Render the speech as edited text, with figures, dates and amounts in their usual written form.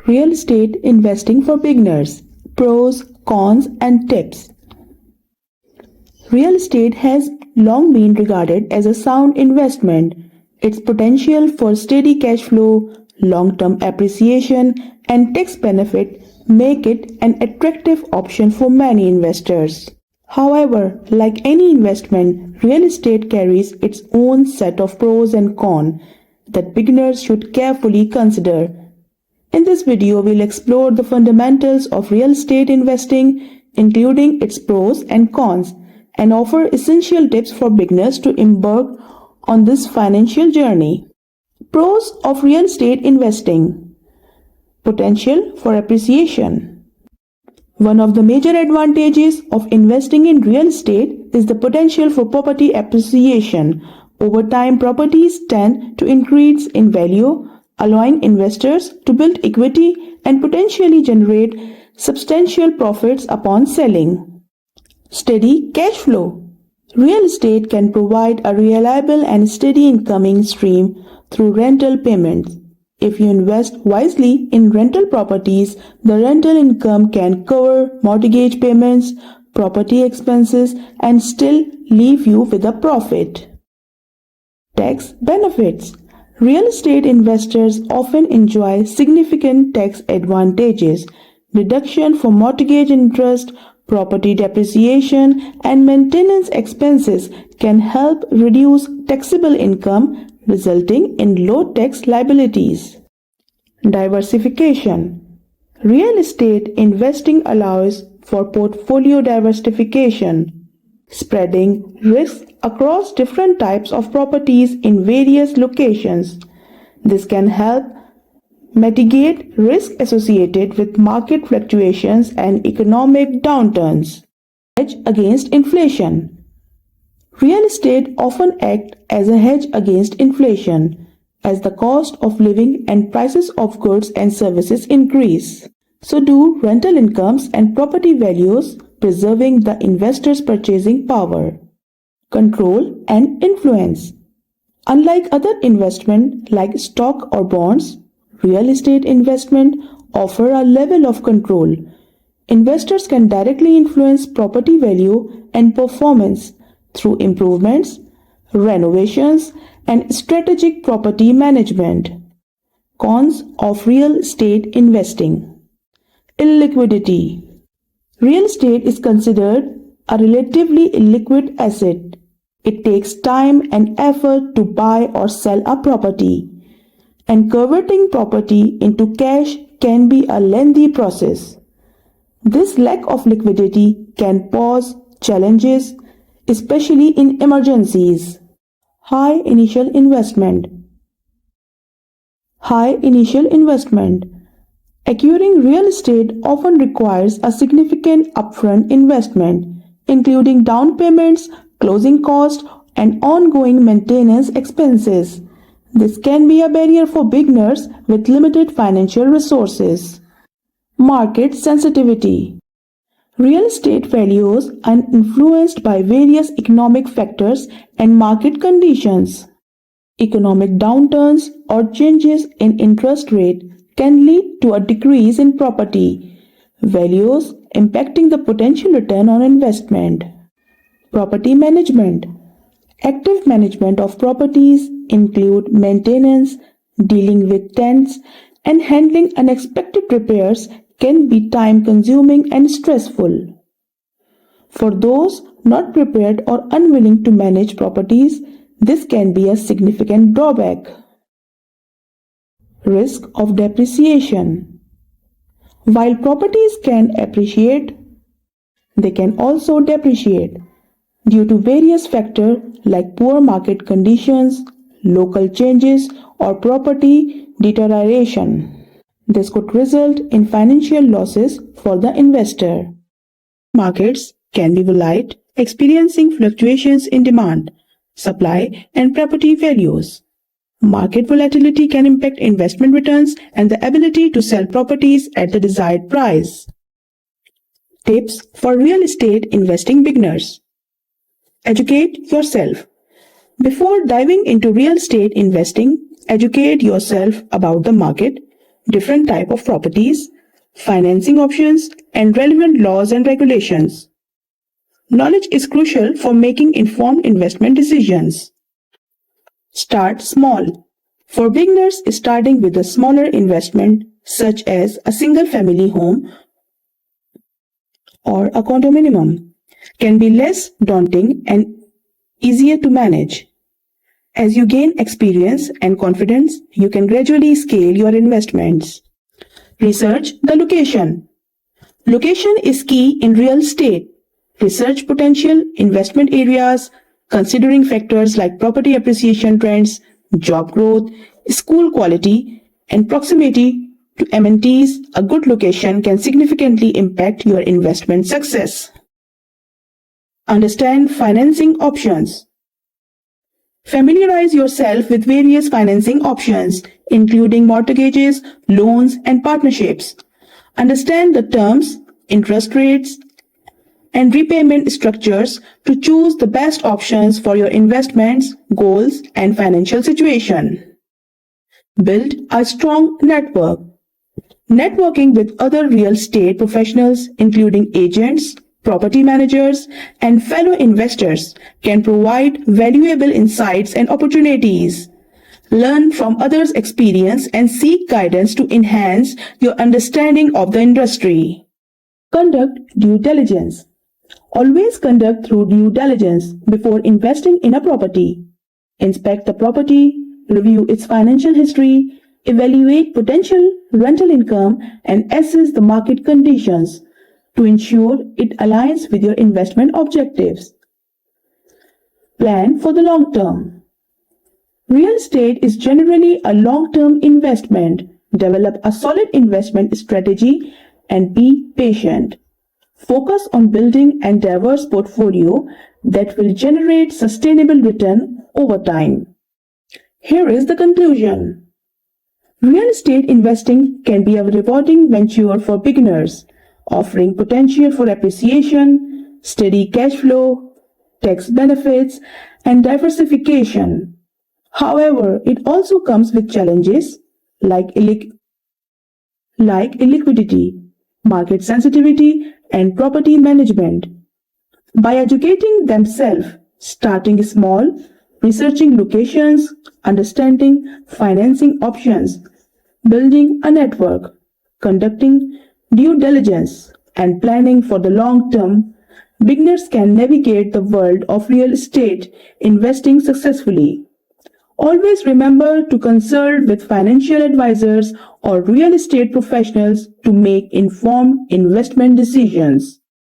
Real estate investing for beginners. Pros, cons, and tips. Real estate has long been regarded as a sound investment. Its potential for steady cash flow, long-term appreciation, and tax benefit make it an attractive option for many investors. However, like any investment, real estate carries its own set of pros and cons that beginners should carefully consider. In this video, we'll explore the fundamentals of real estate investing, including its pros and cons, and offer essential tips for beginners to embark on this financial journey. Pros of real estate investing. Potential for appreciation. One of the major advantages of investing in real estate is the potential for property appreciation. Over time, properties tend to increase in value, allowing investors to build equity and potentially generate substantial profits upon selling. Steady cash flow. Real estate can provide a reliable and steady incoming stream through rental payments. If you invest wisely in rental properties, the rental income can cover mortgage payments, property expenses, and still leave you with a profit. Tax benefits. Real estate investors often enjoy significant tax advantages. Deduction for mortgage interest, property depreciation, and maintenance expenses can help reduce taxable income, resulting in low tax liabilities. Diversification. Real estate investing allows for portfolio diversification, spreading risks across different types of properties in various locations. This can help mitigate risk associated with market fluctuations and economic downturns. Hedge against inflation. Real estate often acts as a hedge against inflation, as the cost of living and prices of goods and services increase. So do rental incomes and property values, preserving the investor's purchasing power. Control and influence. Unlike other investments like stock or bonds, real estate investment offer a level of control. Investors can directly influence property value and performance through improvements, renovations, and strategic property management. Cons of real estate investing. Illiquidity. Real estate is considered a relatively illiquid asset. It takes time and effort to buy or sell a property, and converting property into cash can be a lengthy process. This lack of liquidity can pose challenges, especially in emergencies. High initial investment. High initial investment. Acquiring real estate often requires a significant upfront investment, including down payments, closing costs, and ongoing maintenance expenses. This can be a barrier for beginners with limited financial resources. Market sensitivity. Real estate values are influenced by various economic factors and market conditions. Economic downturns or changes in interest rate can lead to a decrease in property values, impacting the potential return on investment. Property management. Active management of properties include maintenance, dealing with tenants, and handling unexpected repairs can be time-consuming and stressful. For those not prepared or unwilling to manage properties, this can be a significant drawback. Risk of depreciation. While properties can appreciate, they can also depreciate due to various factors like poor market conditions, local changes, or property deterioration. This could result in financial losses for the investor. Markets can be volatile, experiencing fluctuations in demand, supply, and property values. Market volatility can impact investment returns and the ability to sell properties at the desired price. Tips for real estate investing beginners. Educate yourself. Before diving into real estate investing, educate yourself about the market, different type of properties, financing options, and relevant laws and regulations. Knowledge is crucial for making informed investment decisions. Start small. For beginners, starting with a smaller investment such as a single family home or a condominium can be less daunting and easier to manage. As you gain experience and confidence, you can gradually scale your investments. Research the location. Location is key in real estate. Research potential investment areas, considering factors like property appreciation trends, job growth, school quality, and proximity to amenities. A good location can significantly impact your investment success. Understand financing options. Familiarize yourself with various financing options, including mortgages, loans, and partnerships. Understand the terms, interest rates, and repayment structures to choose the best options for your investments, goals, and financial situation. Build a strong network. Networking with other real estate professionals, including agents, property managers, and fellow investors, can provide valuable insights and opportunities. Learn from others' experience and seek guidance to enhance your understanding of the industry. Conduct due diligence. Always conduct through due diligence before investing in a property. Inspect the property, review its financial history, evaluate potential rental income, and assess the market conditions to ensure it aligns with your investment objectives. Plan for the long term. Real estate is generally a long-term investment. Develop a solid investment strategy and be patient. Focus on building a diverse portfolio that will generate sustainable return over time. Here is the conclusion. Real estate investing can be a rewarding venture for beginners, offering potential for appreciation, steady cash flow, tax benefits, and diversification. However, it also comes with challenges like illiquidity, market sensitivity, and property management. By educating themselves, starting small, researching locations, understanding financing options, building a network, conducting due diligence, and planning for the long term, beginners can navigate the world of real estate investing successfully. Always remember to consult with financial advisors or real estate professionals to make informed investment decisions.